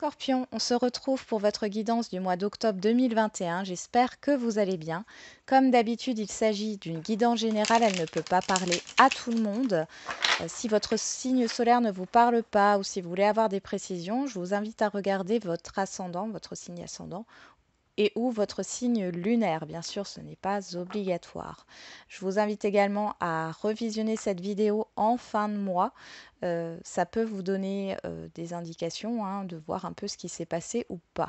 Scorpion, on se retrouve pour votre guidance du mois d'octobre 2021. J'espère que vous allez bien. Comme d'habitude, il s'agit d'une guidance générale. Elle ne peut pas parler à tout le monde. Si votre signe solaire ne vous parle pas ou si vous voulez avoir des précisions, je vous invite à regarder votre ascendant, votre signe ascendant, et ou votre signe lunaire. Bien sûr, ce n'est pas obligatoire. Je vous invite également à revisionner cette vidéo en fin de mois. Ça peut vous donner des indications, hein, de voir un peu ce qui s'est passé ou pas.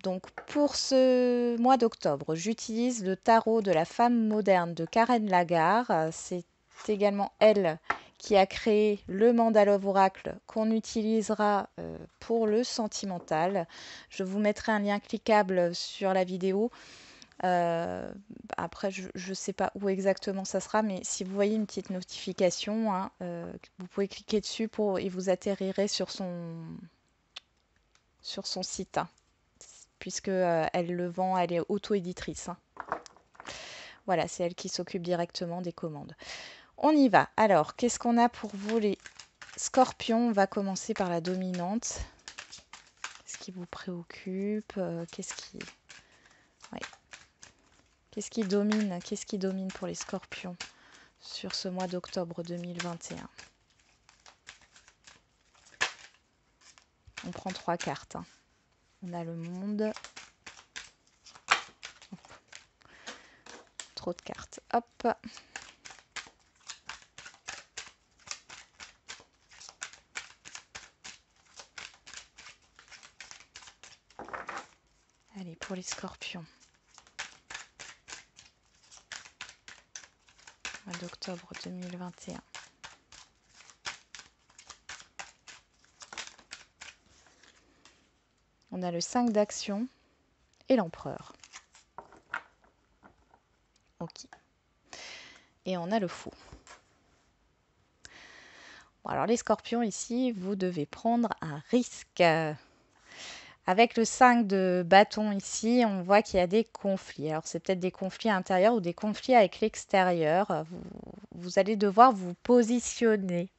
Donc pour ce mois d'octobre, j'utilise le tarot de la femme moderne de Karen Lagarde. C'est également elle qui a créé le mandala oracle qu'on utilisera pour le sentimental. Je vous mettrai un lien cliquable sur la vidéo. Après, je ne sais pas où exactement ça sera, mais si vous voyez une petite notification, hein, vous pouvez cliquer dessus et vous atterrirez sur son site, hein, puisque elle le vend, elle est auto-éditrice, hein. Voilà, c'est elle qui s'occupe directement des commandes. On y va. Alors, qu'est-ce qu'on a pour vous les scorpions? On va commencer par la dominante. Qu'est-ce qui vous préoccupe? Ouais. Qu'est-ce qui domine? Qu'est-ce qui domine pour les scorpions sur ce mois d'octobre 2021? On prend 3 cartes, hein. On a le monde. Trop de cartes. Hop. Allez, pour les scorpions. Mois d'octobre 2021. On a le 5 d'action et l'empereur. Ok. Et on a le fou. Bon, alors les scorpions ici, vous devez prendre un risque. Avec le 5 de bâton ici, on voit qu'il y a des conflits. Alors c'est peut-être des conflits intérieurs ou des conflits avec l'extérieur. Vous allez devoir vous positionner,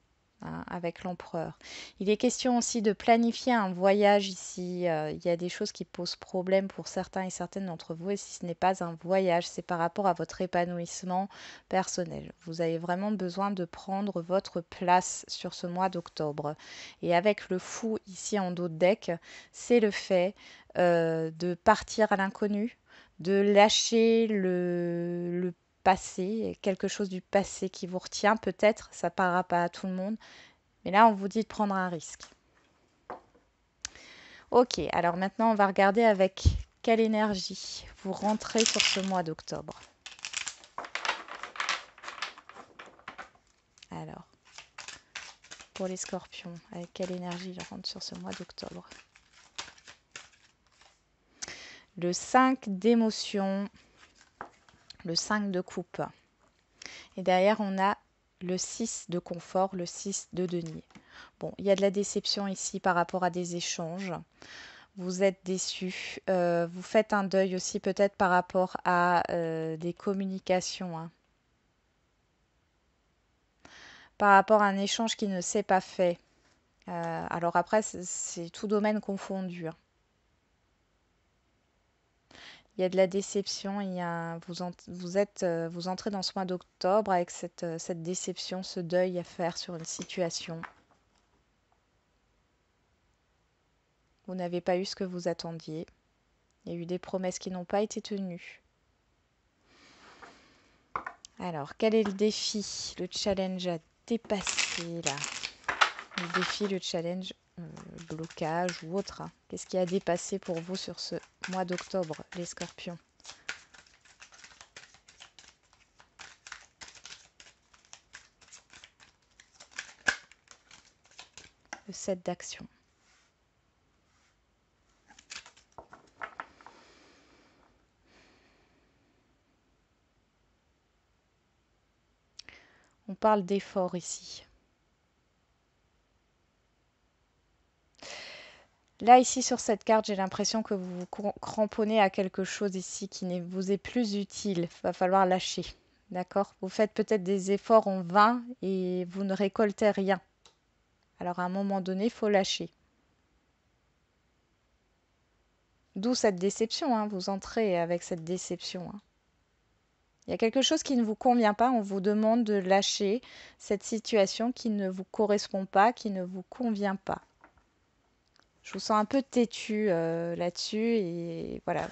hein, avec l'empereur. Il est question aussi de planifier un voyage ici. Il y a des choses qui posent problème pour certains et certaines d'entre vous. Et si ce n'est pas un voyage, c'est par rapport à votre épanouissement personnel. Vous avez vraiment besoin de prendre votre place sur ce mois d'octobre. Et avec le fou ici en dos de deck, c'est le fait de partir à l'inconnu, de lâcher le passé, quelque chose du passé qui vous retient peut-être, ça ne parlera pas à tout le monde, mais là on vous dit de prendre un risque. Ok, alors maintenant on va regarder avec quelle énergie vous rentrez sur ce mois d'octobre. Alors, pour les scorpions, avec quelle énergie ils rentrent sur ce mois d'octobre? Le 5 d'émotion, le 5 de coupe. Et derrière, on a le 6 de confort, le 6 de denier. Bon, il y a de la déception ici par rapport à des échanges. Vous êtes déçu. Vous faites un deuil aussi peut-être par rapport à des communications, hein. Par rapport à un échange qui ne s'est pas fait. Alors après, c'est tout domaine confondu, hein. Il y a de la déception, vous entrez dans ce mois d'octobre avec cette déception, ce deuil à faire sur une situation. Vous n'avez pas eu ce que vous attendiez. Il y a eu des promesses qui n'ont pas été tenues. Alors, quel est le défi, le challenge à dépasser là? Le défi, le challenge, blocage ou autre, hein. Qu'est-ce qui a dépassé pour vous sur ce mois d'octobre, les scorpions? Le 7 d'action. On parle d'effort ici. Là, ici, sur cette carte, j'ai l'impression que vous vous cramponnez à quelque chose ici qui ne vous est plus utile. Il va falloir lâcher. D'accord? Vous faites peut-être des efforts en vain et vous ne récoltez rien. Alors, à un moment donné, il faut lâcher. D'où cette déception, hein, vous entrez avec cette déception, hein. Il y a quelque chose qui ne vous convient pas, on vous demande de lâcher cette situation qui ne vous correspond pas, qui ne vous convient pas. Je vous sens un peu têtu là-dessus et voilà,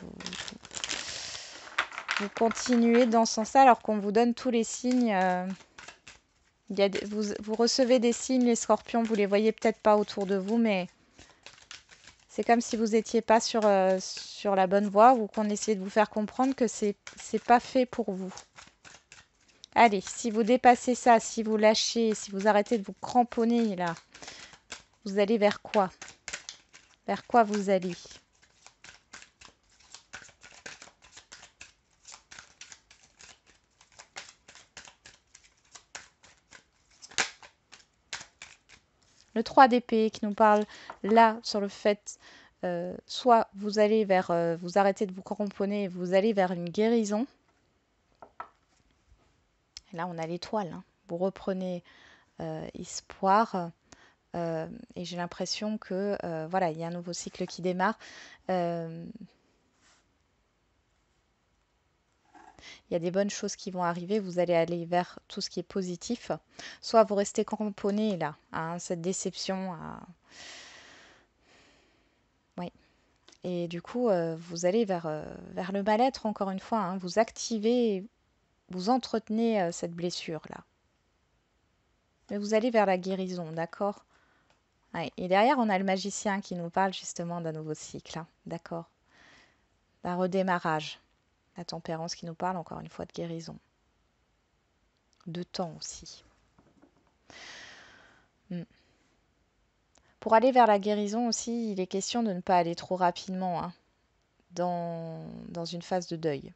vous continuez dans ce sens-là alors qu'on vous donne tous les signes. Vous recevez des signes, les scorpions, vous les voyez peut-être pas autour de vous, mais c'est comme si vous n'étiez pas sur la bonne voie ou qu'on essayait de vous faire comprendre que c'est pas fait pour vous. Allez, si vous dépassez ça, si vous lâchez, si vous arrêtez de vous cramponner là, vous allez vers quoi? Vers quoi vous allez? Le 3 d'épée qui nous parle là sur le fait, soit vous allez vers, vous arrêtez de vous cramponner et vous allez vers une guérison. Et là, on a l'étoile, hein. Vous reprenez espoir. Et j'ai l'impression que voilà, il y a un nouveau cycle qui démarre. Il y a des bonnes choses qui vont arriver. Vous allez aller vers tout ce qui est positif. Soit vous restez cramponné là, à cette déception. Oui. Et du coup, vous allez vers le mal-être encore une fois, hein. Vous activez, vous entretenez cette blessure là. Mais vous allez vers la guérison, d'accord? Ouais. Et derrière, on a le magicien qui nous parle justement d'un nouveau cycle, hein. D'accord? D'un redémarrage. La tempérance qui nous parle encore une fois de guérison. De temps aussi. Mm. Pour aller vers la guérison aussi, il est question de ne pas aller trop rapidement, hein, dans une phase de deuil.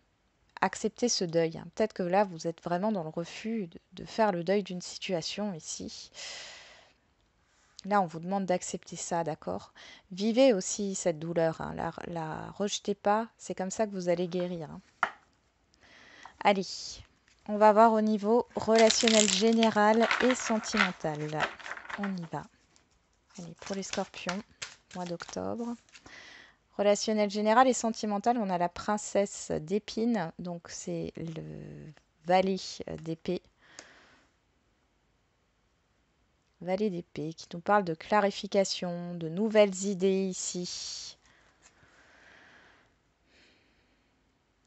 Acceptez ce deuil, hein. Peut-être que là, vous êtes vraiment dans le refus de faire le deuil d'une situation ici. Là, on vous demande d'accepter ça, d'accord? Vivez aussi cette douleur, hein. La rejetez pas, c'est comme ça que vous allez guérir, hein. Allez, on va voir au niveau relationnel général et sentimental. On y va. Allez, pour les scorpions, mois d'octobre. Relationnel général et sentimental, on a la princesse d'épines, donc c'est le valet d'épée. Valet d'épée qui nous parle de clarification, de nouvelles idées ici.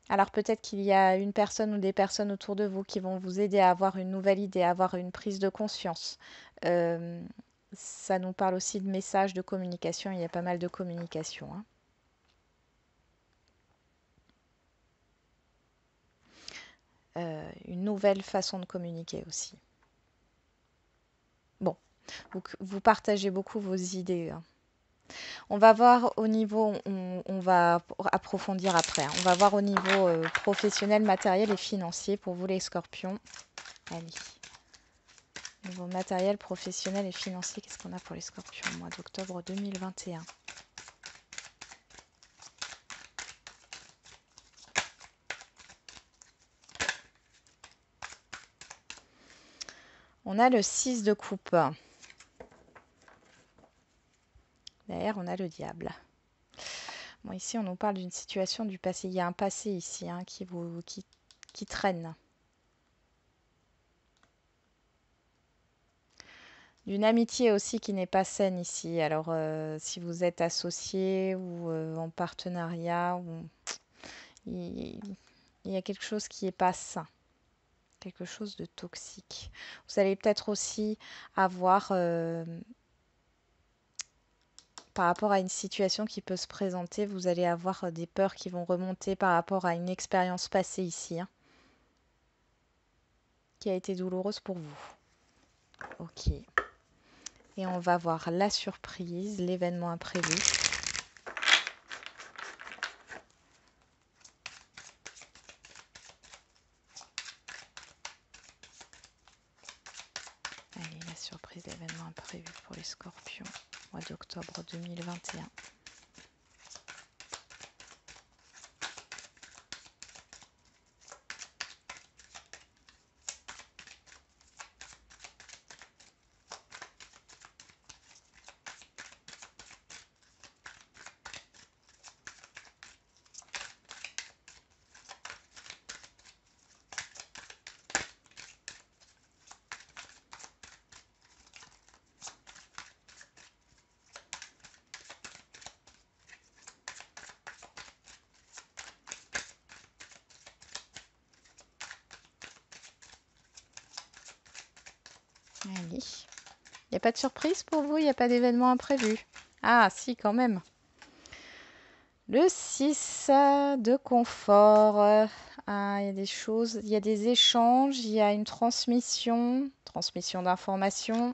Alors peut-être qu'il y a une personne ou des personnes autour de vous qui vont vous aider à avoir une nouvelle idée, à avoir une prise de conscience. Ça nous parle aussi de messages de communication, il y a pas mal de communication, hein. Une nouvelle façon de communiquer aussi. Bon, vous partagez beaucoup vos idées, hein. On va voir au niveau, on va approfondir après, hein. On va voir au niveau professionnel, matériel et financier pour vous les scorpions. Allez. Niveau matériel, professionnel et financier, qu'est-ce qu'on a pour les scorpions au mois d'octobre 2021? On a le 6 de coupe. Derrière, on a le diable. Bon, ici, on nous parle d'une situation du passé. Il y a un passé ici, hein, qui traîne. D'une amitié aussi qui n'est pas saine ici. Alors, si vous êtes associé ou en partenariat, il y a quelque chose qui n'est pas sain. Quelque chose de toxique. Vous allez peut-être aussi avoir, par rapport à une situation qui peut se présenter, vous allez avoir des peurs qui vont remonter par rapport à une expérience passée ici, hein, qui a été douloureuse pour vous. Ok. Et on va voir la surprise, l'événement imprévu. Allez, la surprise, l'événement imprévu pour les scorpions, mois d'octobre 2021. Allez. Il n'y a pas de surprise pour vous? Il n'y a pas d'événement imprévu? Ah, si, quand même. Le 6 de confort. Ah, il y a des choses, il y a des échanges, il y a une transmission d'informations.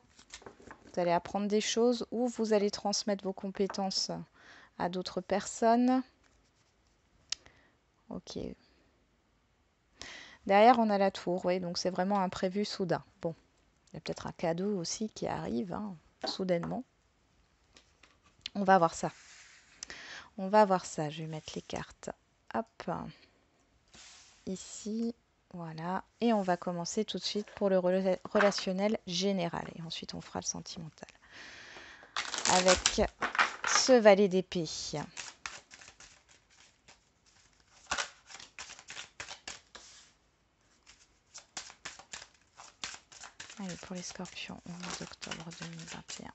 Vous allez apprendre des choses ou vous allez transmettre vos compétences à d'autres personnes. Ok. Derrière, on a la tour, oui, donc c'est vraiment imprévu soudain. Bon, il y a peut-être un cadeau aussi qui arrive, hein, soudainement. On va voir ça. On va voir ça. Je vais mettre les cartes. Hop. Ici. Voilà. Et on va commencer tout de suite pour le relationnel général. Et ensuite, on fera le sentimental. Avec ce valet d'épée. Allez, pour les scorpions, au mois d'octobre 2021.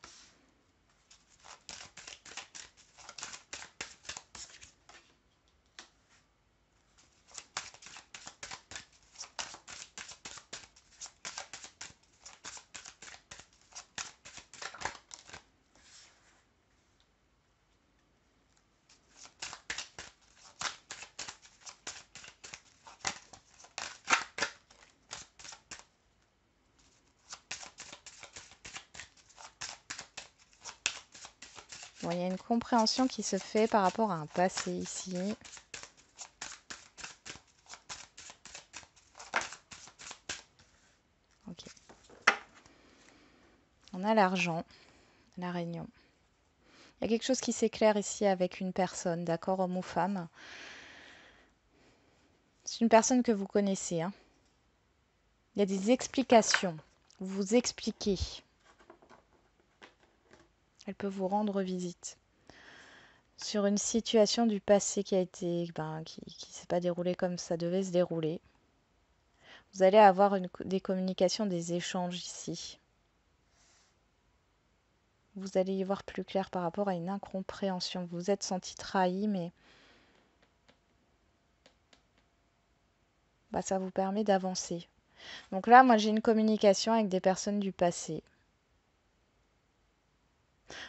Bon, il y a une compréhension qui se fait par rapport à un passé ici. Ok. On a l'argent, la réunion. Il y a quelque chose qui s'éclaire ici avec une personne, d'accord, homme ou femme. C'est une personne que vous connaissez, hein. Il y a des explications. Vous vous expliquez. Elle peut vous rendre visite sur une situation du passé qui a été, qui s'est pas déroulée comme ça devait se dérouler. Vous allez avoir des communications, des échanges ici. Vous allez y voir plus clair par rapport à une incompréhension. Vous vous êtes senti trahi, mais ça vous permet d'avancer. Donc là, moi, j'ai une communication avec des personnes du passé.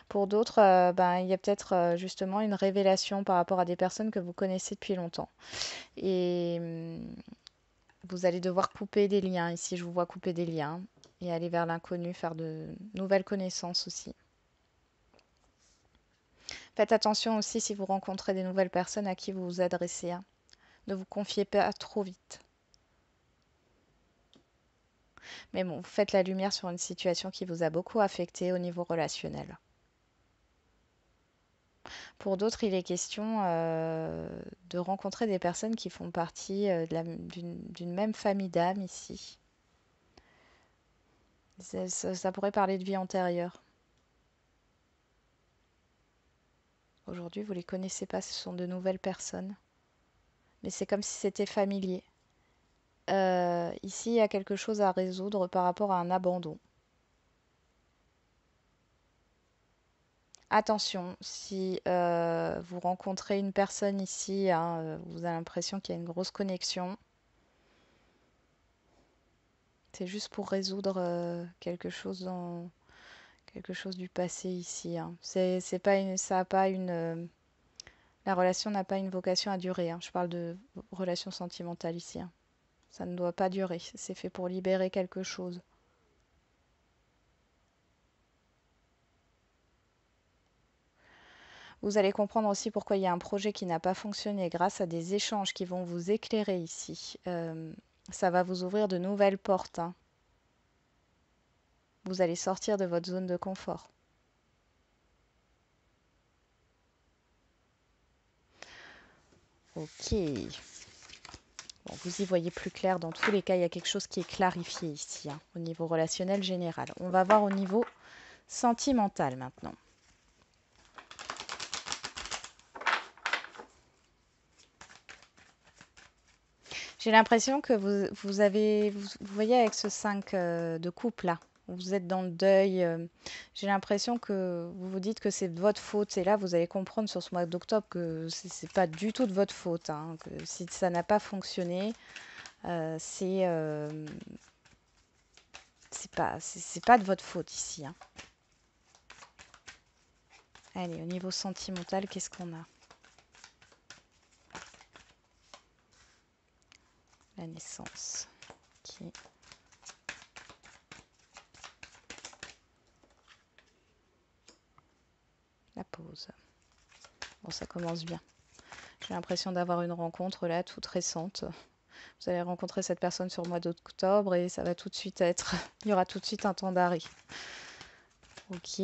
Pour d'autres, il y a peut-être justement une révélation par rapport à des personnes que vous connaissez depuis longtemps. Et vous allez devoir couper des liens. Ici, je vous vois couper des liens et aller vers l'inconnu, faire de nouvelles connaissances aussi. Faites attention aussi si vous rencontrez des nouvelles personnes à qui vous vous adressez, hein. Ne vous confiez pas trop vite. Mais bon, vous faites la lumière sur une situation qui vous a beaucoup affecté au niveau relationnel. Pour d'autres, il est question de rencontrer des personnes qui font partie d'une même famille d'âmes ici. Ça pourrait parler de vie antérieure. Aujourd'hui, vous ne les connaissez pas, ce sont de nouvelles personnes. Mais c'est comme si c'était familier. Ici, il y a quelque chose à résoudre par rapport à un abandon. Attention, si vous rencontrez une personne ici, hein, vous avez l'impression qu'il y a une grosse connexion. C'est juste pour résoudre quelque chose du passé ici, hein. C'est pas une, ça a pas une, la relation n'a pas une vocation à durer, hein. Je parle de relation sentimentale ici, hein. Ça ne doit pas durer. C'est fait pour libérer quelque chose. Vous allez comprendre aussi pourquoi il y a un projet qui n'a pas fonctionné grâce à des échanges qui vont vous éclairer ici. Ça va vous ouvrir de nouvelles portes, hein. Vous allez sortir de votre zone de confort. Ok. Bon, vous y voyez plus clair. Dans tous les cas, il y a quelque chose qui est clarifié ici, hein, au niveau relationnel général. On va voir au niveau sentimental maintenant. J'ai l'impression que vous voyez avec ce 5 de coupe là, vous êtes dans le deuil. J'ai l'impression que vous vous dites que c'est de votre faute. Et là, vous allez comprendre sur ce mois d'octobre que c'est pas du tout de votre faute, hein, que si ça n'a pas fonctionné, c'est c'est pas de votre faute ici, hein. Allez, au niveau sentimental, qu'est-ce qu'on a? La naissance. Ok. La pause. Bon, ça commence bien. J'ai l'impression d'avoir une rencontre là, toute récente. Vous allez rencontrer cette personne sur le mois d'octobre et ça va tout de suite être... Il y aura tout de suite un temps d'arrêt. Ok.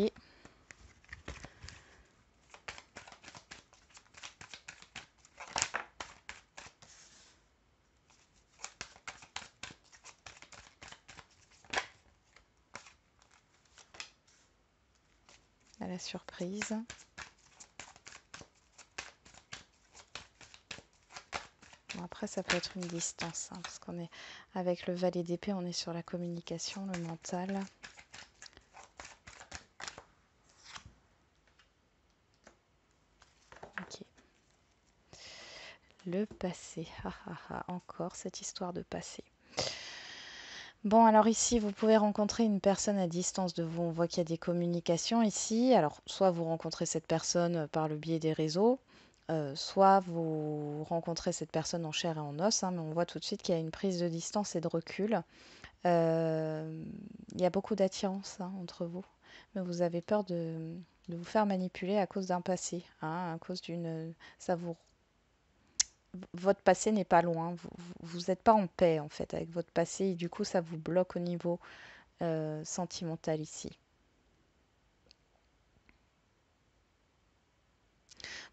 À la surprise. Bon, après, ça peut être une distance, hein, parce qu'on est avec le valet d'épée, on est sur la communication, le mental. Ok. Le passé. Encore cette histoire de passé. Bon, alors ici, vous pouvez rencontrer une personne à distance de vous. On voit qu'il y a des communications ici. Alors, soit vous rencontrez cette personne par le biais des réseaux, soit vous rencontrez cette personne en chair et en os, hein, mais on voit tout de suite qu'il y a une prise de distance et de recul. Il y a beaucoup d'attirance, hein, entre vous, mais vous avez peur de vous faire manipuler à cause d'un passé, hein, à cause d'une... Ça vous votre passé n'est pas loin. Vous n'êtes pas en paix en fait avec votre passé et du coup ça vous bloque au niveau sentimental ici.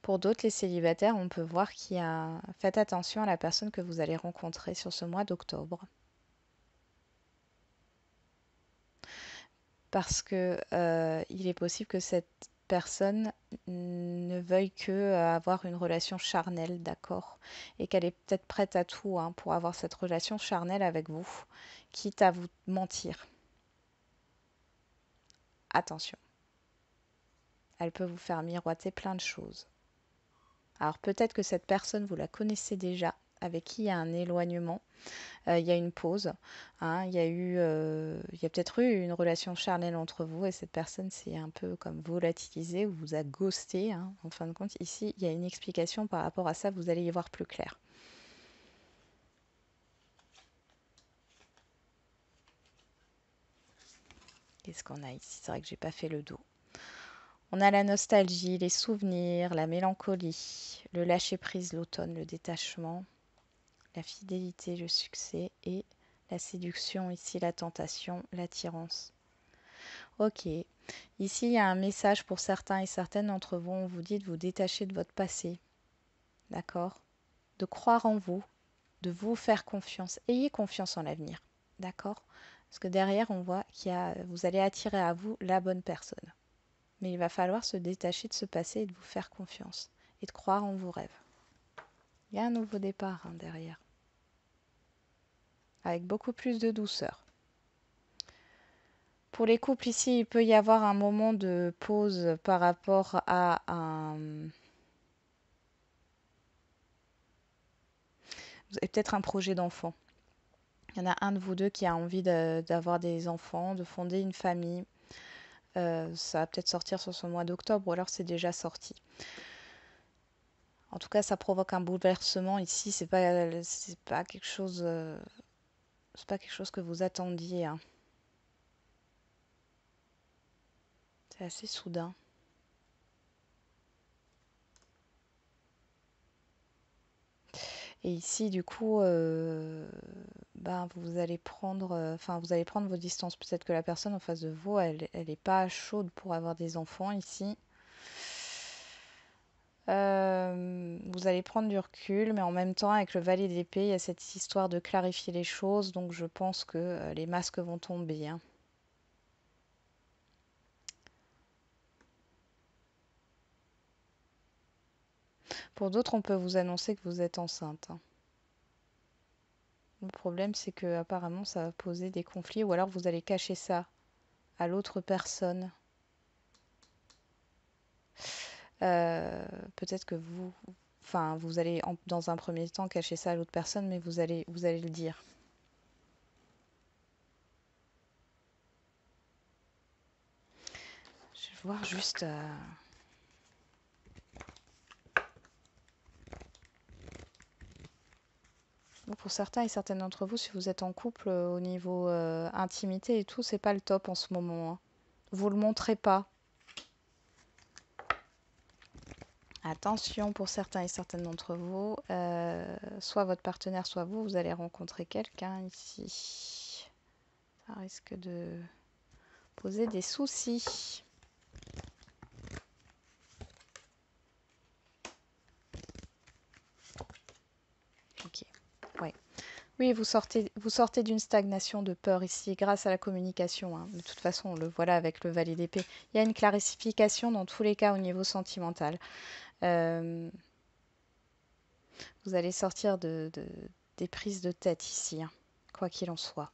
Pour d'autres, les célibataires, on peut voir qu'il y a... Faites attention à la personne que vous allez rencontrer sur ce mois d'octobre. Parce que il est possible que cette personne ne veuille que avoir une relation charnelle, d'accord? Et qu'elle est peut-être prête à tout, hein, pour avoir cette relation charnelle avec vous, quitte à vous mentir. Attention, elle peut vous faire miroiter plein de choses. Alors peut-être que cette personne, vous la connaissez déjà, avec qui il y a un éloignement, il y a une pause, hein, il y a peut-être eu une relation charnelle entre vous et cette personne s'est un peu comme volatilisée ou vous a ghosté, hein. En fin de compte, ici, il y a une explication par rapport à ça, vous allez y voir plus clair. Qu'est-ce qu'on a ici? C'est vrai que j'ai pas fait le dos. On a la nostalgie, les souvenirs, la mélancolie, le lâcher-prise, l'automne, le détachement, la fidélité, le succès et la séduction, ici la tentation, l'attirance. Ok, ici il y a un message pour certains et certaines d'entre vous, on vous dit de vous détacher de votre passé, d'accord? De croire en vous, de vous faire confiance. Ayez confiance en l'avenir, d'accord? Parce que derrière, on voit vous allez attirer à vous la bonne personne. Mais il va falloir se détacher de ce passé et de vous faire confiance et de croire en vos rêves. Il y a un nouveau départ, hein, derrière, avec beaucoup plus de douceur. Pour les couples ici, il peut y avoir un moment de pause par rapport à un... Vous avez peut-être un projet d'enfant. Il y en a un de vous deux qui a envie d'avoir des enfants, de fonder une famille. Ça va peut-être sortir sur ce mois d'octobre ou alors c'est déjà sorti. En tout cas, ça provoque un bouleversement ici. C'est pas quelque chose, c'est pas quelque chose que vous attendiez, hein. C'est assez soudain. Et ici, du coup, ben, vous allez prendre vos distances. Peut-être que la personne en face de vous, elle n'est pas chaude pour avoir des enfants ici. Vous allez prendre du recul, mais en même temps, avec le valet d'épée, il y a cette histoire de clarifier les choses. Donc, je pense que les masques vont tomber, hein. Pour d'autres, on peut vous annoncer que vous êtes enceinte, hein. Le problème, c'est que apparemment, ça va poser des conflits, ou alors vous allez cacher ça à l'autre personne. Peut-être que vous allez dans un premier temps cacher ça à l'autre personne, mais vous allez le dire. voir juste... Bon, pour certains et certaines d'entre vous, si vous êtes en couple, au niveau intimité et tout, c'est pas le top en ce moment, hein. Vous le montrez pas. Attention pour certains et certaines d'entre vous, soit votre partenaire, soit vous, vous allez rencontrer quelqu'un ici. Ça risque de poser des soucis. Ok, ouais. Oui, vous sortez d'une stagnation de peur ici grâce à la communication, hein. De toute façon, on le voit là avec le valet d'épée. Il y a une clarification dans tous les cas au niveau sentimental. Euh, Vous allez sortir des prises de tête ici, hein, quoi qu'il en soit.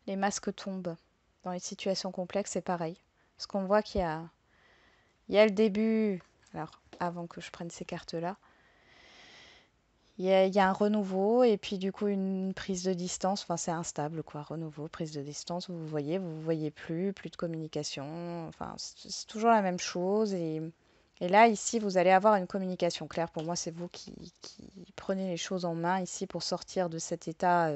Les masques tombent. Dans les situations complexes, c'est pareil. Parce qu'on voit il y a le début. Alors, avant que je prenne ces cartes-là, il y a un renouveau et puis du coup une prise de distance. Enfin, c'est instable, quoi. Renouveau, prise de distance. Vous vous voyez plus, plus de communication. Enfin, c'est toujours la même chose. Et là, ici, vous allez avoir une communication claire. Pour moi, c'est vous qui prenez les choses en main ici pour sortir de cet état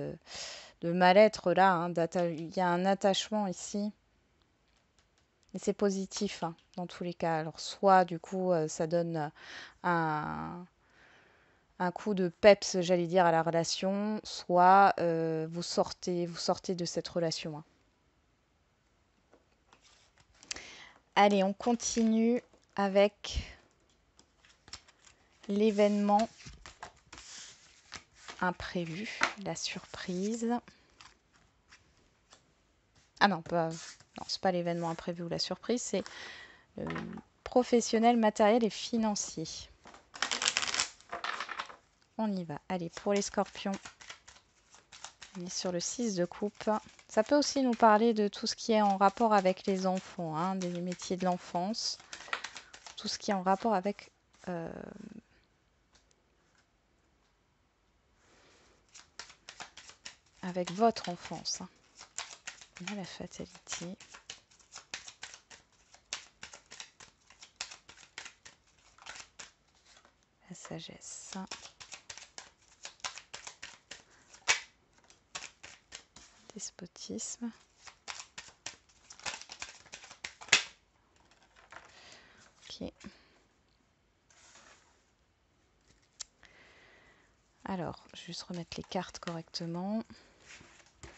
de mal-être là, hein. Il y a un attachement ici. Et c'est positif, hein, dans tous les cas. Alors, soit du coup, ça donne un, un coup de peps, j'allais dire, à la relation, soit vous sortez de cette relation, hein. Allez, on continue avec l'événement imprévu, la surprise. Ah non, non, c'est pas l'événement imprévu ou la surprise, c'est le professionnel, matériel et financier. On y va. Allez, pour les scorpions, on est sur le 6 de coupe. Ça peut aussi nous parler de tout ce qui est en rapport avec les enfants, hein, des métiers de l'enfance, tout ce qui est en rapport avec avec votre enfance, hein. On a la fatalité. La sagesse. Despotisme. Ok. Alors, je vais juste remettre les cartes correctement.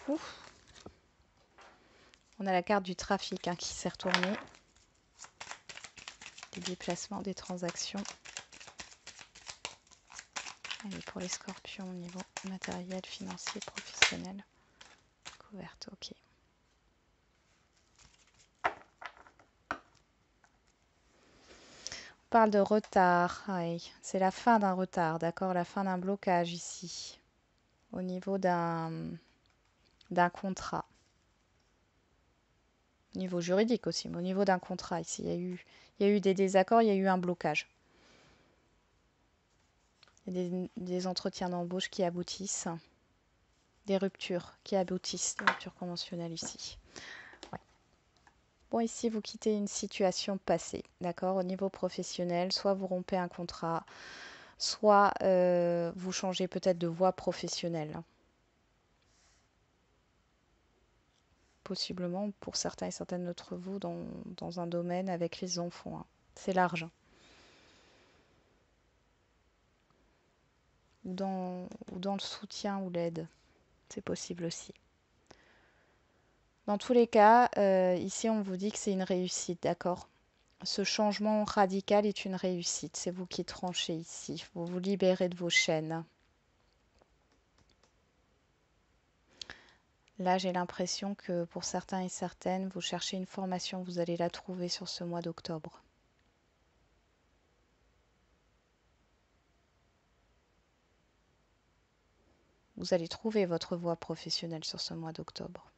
Ouf. On a la carte du trafic, hein, qui s'est retournée. Des déplacements, des transactions. Allez, pour les scorpions au niveau matériel, financier, professionnel. Couverte, ok. On parle de retard. Oui, c'est la fin d'un retard, d'accord? La fin d'un blocage ici. Au niveau d'un contrat. Au niveau juridique aussi, mais au niveau d'un contrat ici. Il y a eu des désaccords, il y a eu un blocage. Il y a des entretiens d'embauche qui aboutissent. Des ruptures qui aboutissent. Des ruptures conventionnelles ici. Ouais. Bon, ici, vous quittez une situation passée, d'accord? Au niveau professionnel, soit vous rompez un contrat, soit vous changez peut-être de voie professionnelle. Possiblement, pour certains et certaines d'entre vous, dans un domaine avec les enfants, hein. C'est large. Ou dans le soutien ou l'aide. C'est possible aussi. Dans tous les cas, ici, on vous dit que c'est une réussite, d'accord? Ce changement radical est une réussite. C'est vous qui tranchez ici. Vous vous libérez de vos chaînes. Là, j'ai l'impression que pour certains et certaines, vous cherchez une formation, vous allez la trouver sur ce mois d'octobre. Vous allez trouver votre voie professionnelle sur ce mois d'octobre.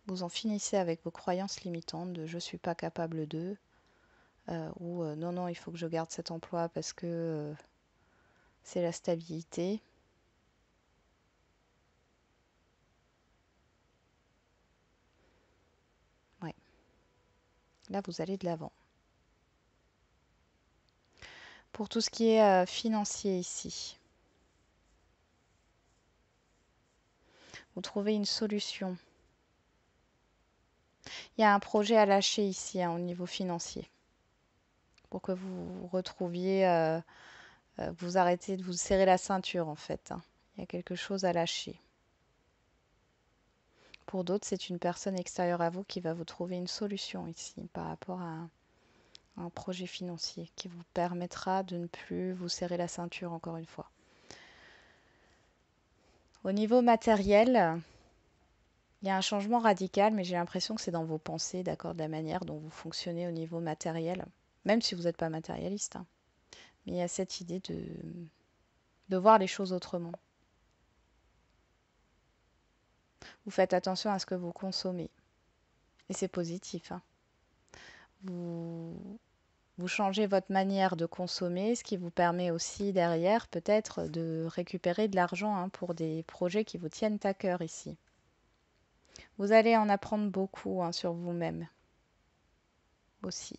Vous en finissez avec vos croyances limitantes de je ne suis pas capable de, ou non, non, il faut que je garde cet emploi parce que c'est la stabilité. Là, vous allez de l'avant. Pour tout ce qui est financier ici, vous trouvez une solution. Il y a un projet à lâcher ici au niveau financier pour que vous retrouviez, vous arrêtez de vous serrer la ceinture en fait. Il y a quelque chose à lâcher. Pour d'autres, c'est une personne extérieure à vous qui va vous trouver une solution ici par rapport à un projet financier qui vous permettra de ne plus vous serrer la ceinture encore une fois. Au niveau matériel, il y a un changement radical, mais j'ai l'impression que c'est dans vos pensées, d'accord, de la manière dont vous fonctionnez au niveau matériel, même si vous n'êtes pas matérialiste. Mais il y a cette idée de voir les choses autrement. Vous faites attention à ce que vous consommez. Et c'est positif. Vous, vous changez votre manière de consommer, ce qui vous permet aussi derrière peut-être de récupérer de l'argent pour des projets qui vous tiennent à cœur ici. Vous allez en apprendre beaucoup sur vous-même aussi.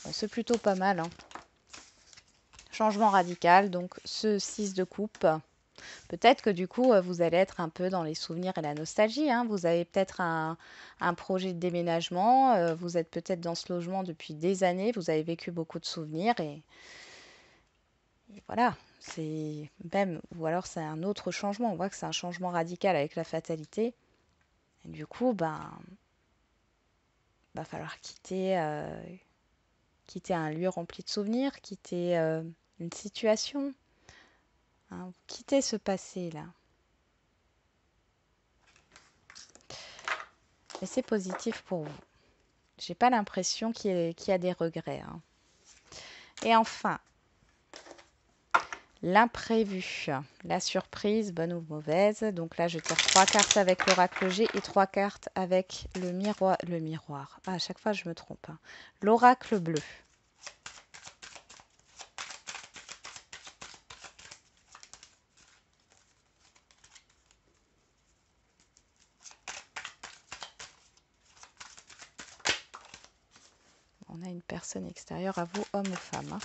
Bon, c'est plutôt pas mal. Changement radical, donc ce 6 de coupe. Peut-être que du coup, vous allez être un peu dans les souvenirs et la nostalgie. Vous avez peut-être un projet de déménagement. Vous êtes peut-être dans ce logement depuis des années. Vous avez vécu beaucoup de souvenirs et voilà. C'est même, ou alors c'est un autre changement. On voit que c'est un changement radical avec la fatalité. Et du coup, va falloir quitter un lieu rempli de souvenirs, quitter une situation. Quitter ce passé-là. Et c'est positif pour vous. J'ai pas l'impression qu'il y a des regrets. Et enfin, l'imprévu, la surprise, bonne ou mauvaise. Donc là, je tire 3 cartes avec l'oracle G et 3 cartes avec le miroir. Le miroir. Ah, à chaque fois, je me trompe. L'oracle bleu. On a une personne extérieure à vous, homme ou femme.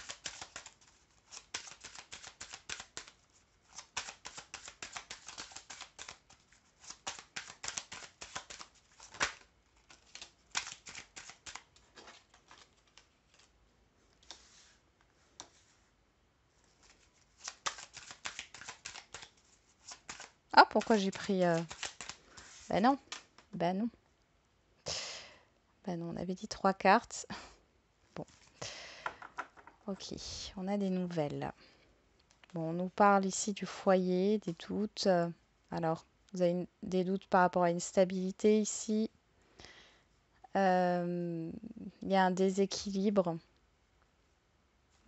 Ah, pourquoi j'ai pris... Ben non. Ben non. Ben non, on avait dit 3 cartes. Bon. Ok, on a des nouvelles. Bon, on nous parle ici du foyer, des doutes. Alors, vous avez des doutes par rapport à une stabilité ici. Il y a un déséquilibre.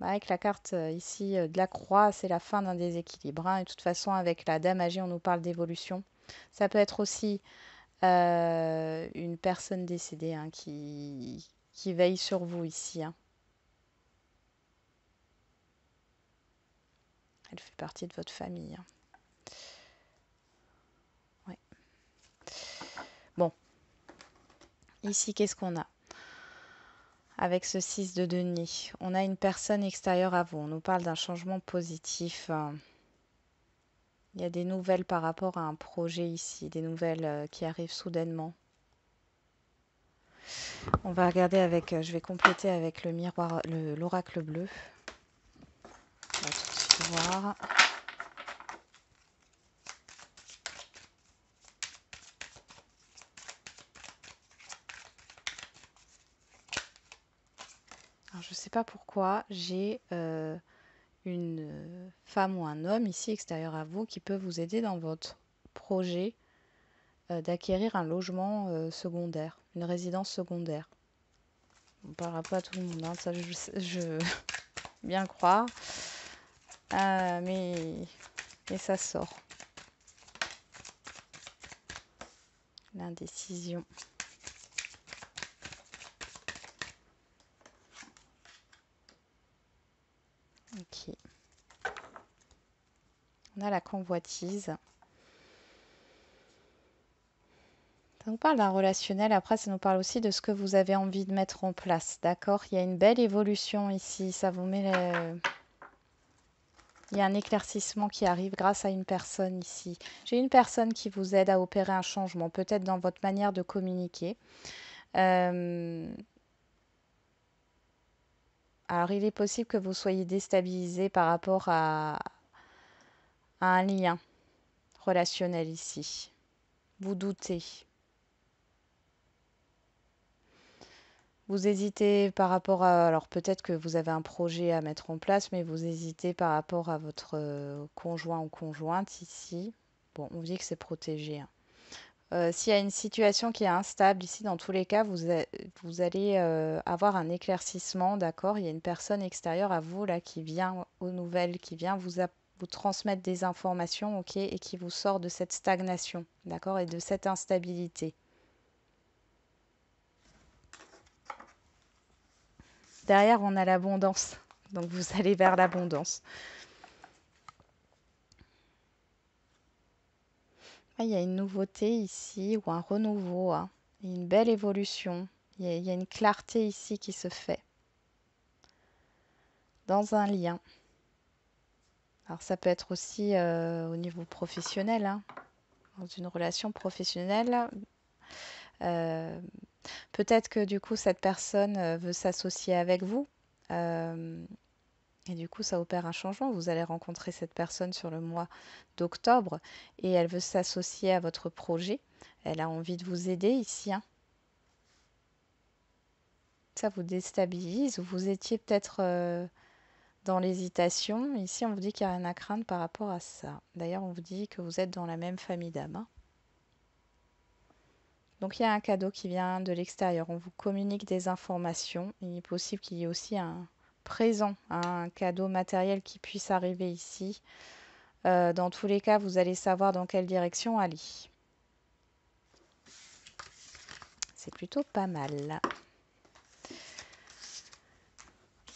Avec la carte ici de la croix, c'est la fin d'un déséquilibre. Et de toute façon, avec la dame âgée, on nous parle d'évolution. Ça peut être aussi une personne décédée qui veille sur vous ici. Elle fait partie de votre famille. Ouais. Bon, ici, qu'est-ce qu'on a? Avec ce 6 de denier, on a une personne extérieure à vous. On nous parle d'un changement positif. Il y a des nouvelles par rapport à un projet ici, des nouvelles qui arrivent soudainement. On va regarder avec, je vais compléter avec le miroir, l'oracle bleu. On va tout de suite voir. Alors, je ne sais pas pourquoi j'ai une femme ou un homme ici extérieur à vous qui peut vous aider dans votre projet d'acquérir un logement secondaire, une résidence secondaire. On ne parlera pas à tout le monde, ça je bien croire. Mais ça sort. L'indécision. Ok. On a la convoitise. Ça nous parle d'un relationnel. Après, ça nous parle aussi de ce que vous avez envie de mettre en place. D'accord? Il y a une belle évolution ici. Ça vous met Il y a un éclaircissement qui arrive grâce à une personne ici. J'ai une personne qui vous aide à opérer un changement, peut-être dans votre manière de communiquer. Euh, Alors, il est possible que vous soyez déstabilisé par rapport à un lien relationnel ici. Vous doutez. Vous hésitez par rapport à... Alors peut-être que vous avez un projet à mettre en place, mais vous hésitez par rapport à votre conjoint ou conjointe ici. Bon, on dit que c'est protégé, hein. S'il y a une situation qui est instable ici, dans tous les cas, vous allez avoir un éclaircissement, d'accord? Il y a une personne extérieure à vous là qui vient aux nouvelles, qui vient vous transmettre des informations, ok, et qui vous sort de cette stagnation, d'accord, et de cette instabilité. Derrière, on a l'abondance, donc vous allez vers l'abondance. Ah, il y a une nouveauté ici ou un renouveau, hein. Il y a une belle évolution. Il y a une clarté ici qui se fait dans un lien. Alors ça peut être aussi au niveau professionnel, hein, dans une relation professionnelle. Euh, Peut-être que du coup cette personne veut s'associer avec vous. euh, et du coup ça opère un changement. Vous allez rencontrer cette personne sur le mois d'octobre et elle veut s'associer à votre projet. Elle a envie de vous aider ici, hein. Ça vous déstabilise ou vous étiez peut-être dans l'hésitation. Ici, on vous dit qu'il n'y a rien à craindre par rapport à ça. D'ailleurs, on vous dit que vous êtes dans la même famille d'âmes, hein. Donc, il y a un cadeau qui vient de l'extérieur. On vous communique des informations. Il est possible qu'il y ait aussi un présent, un cadeau matériel qui puisse arriver ici. Dans tous les cas, vous allez savoir dans quelle direction aller. C'est plutôt pas mal.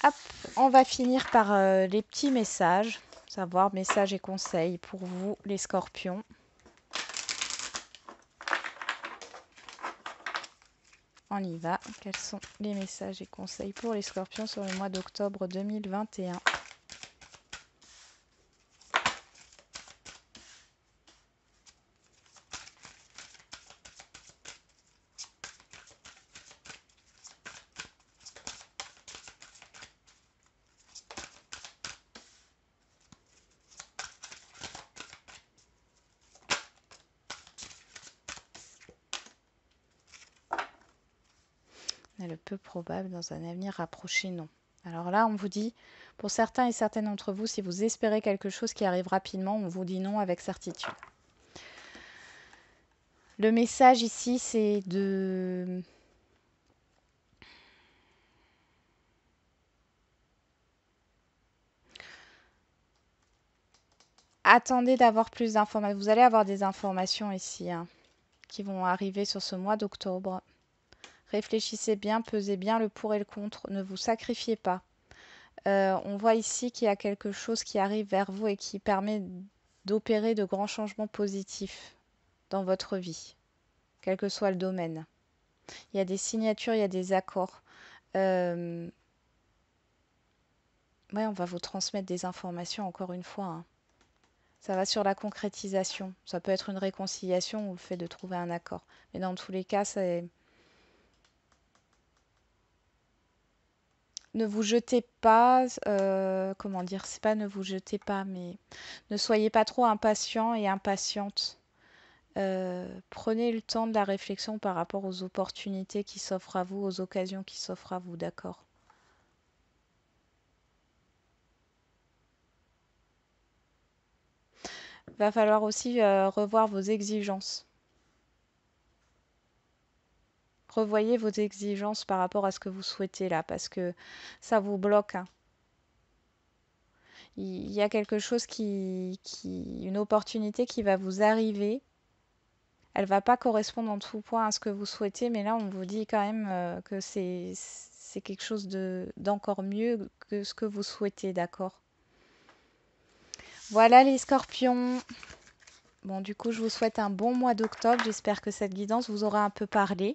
Hop, on va finir par les petits messages. Savoir messages et conseils pour vous, les scorpions. On y va. Quels sont les messages et conseils pour les scorpions sur le mois d'octobre 2021? Le peu probable dans un avenir rapproché, non. Alors là, on vous dit, pour certains et certaines d'entre vous, si vous espérez quelque chose qui arrive rapidement, on vous dit non avec certitude. Le message ici, c'est de... Attendez d'avoir plus d'informations. Vous allez avoir des informations ici, hein, qui vont arriver sur ce mois d'octobre. Réfléchissez bien, pesez bien le pour et le contre. Ne vous sacrifiez pas. On voit ici qu'il y a quelque chose qui arrive vers vous et qui permet d'opérer de grands changements positifs dans votre vie, quel que soit le domaine. Il y a des signatures, il y a des accords. Ouais, on va vous transmettre des informations encore une fois, hein. Ça va sur la concrétisation. Ça peut être une réconciliation ou le fait de trouver un accord. Mais dans tous les cas, c'est... Ne vous jetez pas, comment dire, c'est pas ne vous jetez pas, mais ne soyez pas trop impatient et impatiente. Prenez le temps de la réflexion par rapport aux opportunités qui s'offrent à vous, aux occasions qui s'offrent à vous, d'accord? Va falloir aussi revoir vos exigences. Revoyez vos exigences par rapport à ce que vous souhaitez là, parce que ça vous bloque, hein. Il y a quelque chose une opportunité qui va vous arriver. Elle va pas correspondre en tout point à ce que vous souhaitez, mais là on vous dit quand même que c'est quelque chose d'encore mieux que ce que vous souhaitez, d'accord? Voilà les scorpions. Bon, du coup, je vous souhaite un bon mois d'octobre. J'espère que cette guidance vous aura un peu parlé.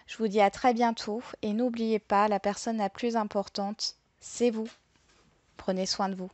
Je vous dis à très bientôt et n'oubliez pas, la personne la plus importante, c'est vous. Prenez soin de vous.